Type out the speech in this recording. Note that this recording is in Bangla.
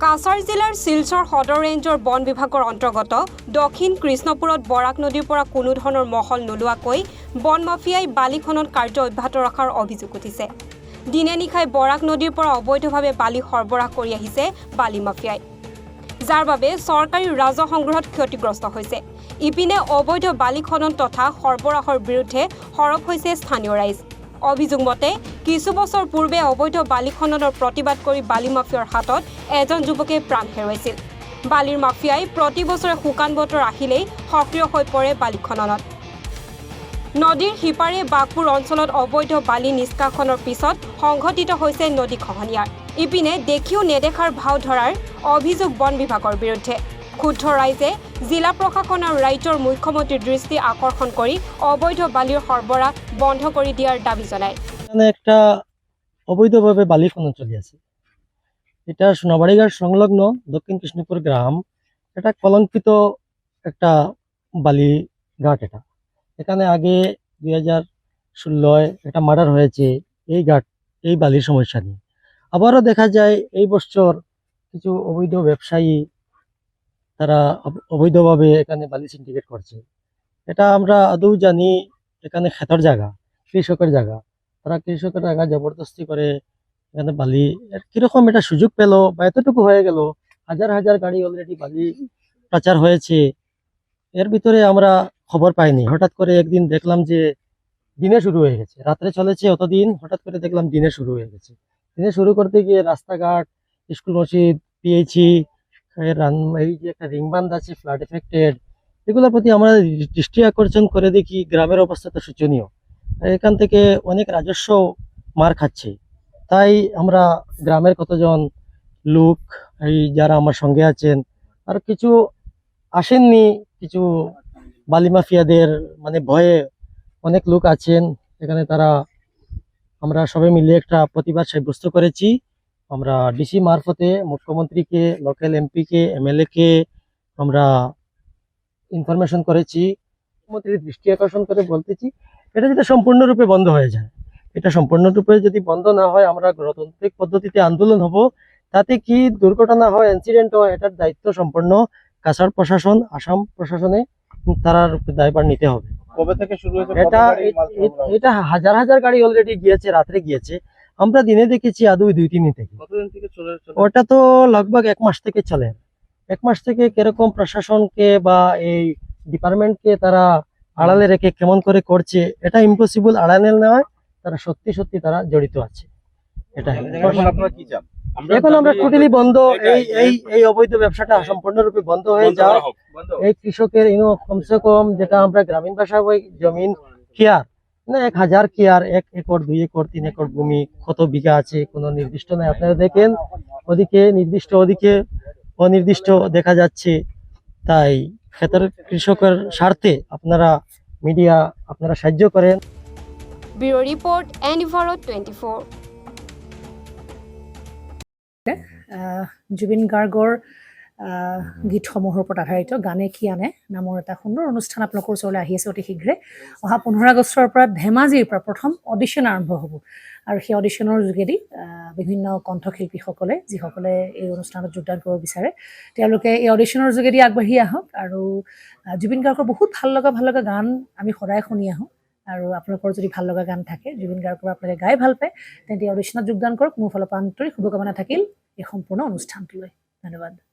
কাছাৰ জিলাৰ শিলচৰ সদৰ ৰেঞ্জৰ বন বিভাগৰ অন্তৰ্গত দক্ষিণ কৃষ্ণপুৰত বৰাক নদীৰ পৰা কোনো ধৰণৰ মহল নোলোৱাকৈ বন মাফিয়াই বালি খনন কাৰ্য অব্যাহত ৰখাৰ অভিযোগ উঠিছে। দিনে নিশাই বৰাক নদীৰ পৰা অবৈধভাৱে বালি সৰবৰাহ কৰি আহিছে বালি মাফিয়াই, যাৰ বাবে চৰকাৰী ৰাজহ সংগ্ৰহত ক্ষতিগ্ৰস্ত হৈছে। ইপিনে অবৈধ বালি খনন তথা সৰবৰাহৰ বিৰুদ্ধে সৰব হৈছে স্থানীয় ৰাইজ। অভিযোগ মতে কিছু বছৰ পূৰ্বে অবৈধ বালি খননৰ প্ৰতিবাদ কৰি বালি মাফিয়াৰ হাতত এজন যুৱকে প্ৰাণ হেৰুৱাইছিল। বালিৰ মাফিয়াই প্ৰতি বছৰে শুকান বতৰ আহিলেই সক্ৰিয় হৈ পৰে বালি খননত। নদীৰ সিপাৰে বাগপুৰ অঞ্চলত অবৈধ বালি নিষ্কাশনৰ পিছত সংঘটিত হৈছে নদী খহনীয়াৰ। ইপিনে দেখিও নেদেখাৰ ভাও ধৰাৰ অভিযোগ বন বিভাগৰ বিৰুদ্ধে। ক্ষুব্ধ ৰাইজে জিলা প্ৰশাসন আৰু ৰাজ্যৰ মুখ্যমন্ত্ৰীৰ দৃষ্টি আকৰ্ষণ কৰি অবৈধ বালিৰ সৰবৰাহ বন্ধ কৰি দিয়াৰ দাবী জনায়। একটা অবৈধভাবে বালি খনন চলে আছে। এটা সোনাবাড়িঘাট সংলগ্ন দক্ষিণ কৃষ্ণপুর গ্রাম, এটা কলঙ্কিত একটা বালি ঘাট। এখানে আগে 2016 একটা মার্ডার হয়েছে এই বালির সমস্যা নিয়ে। আবারও দেখা যায় এই বছর কিছু অবৈধ ব্যবসায়ী তারা অবৈধভাবে এখানে বালি সিন্ডিকেট করছে। এটা আমরা আদৌ জানি এখানে ক্ষেতর জায়গা, কৃষকের জায়গা, তারা কৃষকের জায়গা জবরদস্তি করে এখানে বালি কিরকম এটা সুযোগ পেল বা এতটুকু হয়ে গেল। হাজার হাজার গাড়ি অলরেডি বালি পাচার হয়েছে, এর ভিতরে আমরা খবর পাইনি। হঠাৎ করে একদিন দেখলাম যে দিনে শুরু হয়ে গেছে, রাত্রে চলেছে অতদিন, হঠাৎ করে দেখলাম দিনে শুরু হয়ে গেছে। দিনে শুরু করতে গিয়ে রাস্তাঘাট, স্কুল মসজিদ, পিএইচি, এই যে একটা রিংবান্ধ আছে ফ্লাড এফেক্টেড, এগুলোর প্রতি আমরা দৃষ্টি আকর্ষণ করে দেখি গ্রামের অবস্থা তো শোচনীয়। এখান থেকে অনেক রাজস্ব মার খাচ্ছে। তাই আমরা গ্রামের কতজন লোক, এই যারা আমার সঙ্গে আছেন, আর কিছু আসেননি, কিছু বালি মাফিয়াদের মানে ভয়ে অনেক লোক আছেন এখানে, তারা আমরা সবাই মিলে একটা প্রতিবাদ সাব্যস্ত করেছি। আমরা ডিসি মারফতে মুখ্যমন্ত্রীকে, লোকাল এমপিকে, এমএলএকে আমরা ইনফরমেশন করেছি। মুখ্যমন্ত্রীর দৃষ্টি আকর্ষণ করে বলতেছি, এটা যদি সম্পূর্ণরূপে বন্ধ হয়ে যায়, এটা সম্পূর্ণরূপে যদি বন্ধ না হয়, আমরা গণতান্ত্রিক পদ্ধতিতে আন্দোলন হব। তাতে কি দুর্ঘটনা হয়, ইনসিডেন্ট হয়, এটার দায়িত্ব সম্পূর্ণ কাছাড় প্রশাসন, আসাম প্রশাসনে তার দায়ভার নিতে হবে। কবে থেকে শুরু হয়েছে? এটা হাজার হাজার গাড়ি অলরেডি গিয়েছে, রাত্রে গিয়েছে। আমরা দিনে দেখেছি আদৌ 2-3 দিন থেকে। কতদিন থেকে চলে? ওটা তো লগভগ 1 মাস থেকে চলে। 1 মাস থেকে কিরকম প্রশাসনকে বা এই ডিপার্টমেন্টকে তারা আড়ালে রেখে কেমন করে করছে, এটা ইম্পসিবল আড়ালে নয়, তারা সত্যি সত্যি তারা জড়িত আছে। এটা আপনারা কি চান? এখন আমরা টোটালি বন্ধ, এই অবৈধ ব্যবসাটা সম্পূর্ণরূপে বন্ধ হয়ে যায়। এই কৃষকের কমসে কম, যেটা আমরা গ্রামীণ ভাষায় ওই জমিন কেয়ার, না 1000 কেয়ার, 1 একর, 2 একর, 3 একর ভূমি, কত বিঘা আছে কোনো নির্দিষ্ট নাই। আপনারা দেখেন ওদিকে নির্দিষ্ট, ওদিকে অনির্দিষ্ট দেখা যাচ্ছে। তাই ক্ষেতের কৃষকের স্বার্থে আপনারা মিডিয়া আপনারা সাহায্য করেন। Bureau report, এনডিভারো 24। জুবিন গাৰ্গৰ গীতসমূহৰ ওপৰত আধাৰিত গানে কি আনে নামৰ এটা সুন্দৰ অনুষ্ঠান আপোনালোকৰ ওচৰলৈ আহি আছে অতি শীঘ্ৰে। অহা 15 আগষ্টৰ পৰা ধেমাজিৰ পৰা প্ৰথম অডিশ্যন আৰম্ভ হ'ব, আৰু সেই অডিশ্যনৰ যোগেদি বিভিন্ন কণ্ঠশিল্পীসকলে, যিসকলে এই অনুষ্ঠানত যোগদান কৰিব বিচাৰে, তেওঁলোকে এই অডিশ্যনৰ যোগেদি আগবাঢ়ি আহক। আৰু জুবিন গাৰ্গৰ বহুত ভাল লগা গান আমি সদায় শুনি আহোঁ, আৰু আপোনালোকৰ যদি ভাল লগা গান থাকে, জুবিন গাৰ্গৰ আপোনালোকে গাই ভাল পায়, তেন্তে অডিশ্যনত যোগদান কৰক। মোৰ ফালৰ পৰা আন্তৰিক শুভকামনা থাকিল এই সম্পূৰ্ণ অনুষ্ঠানটোলৈ। ধন্যবাদ।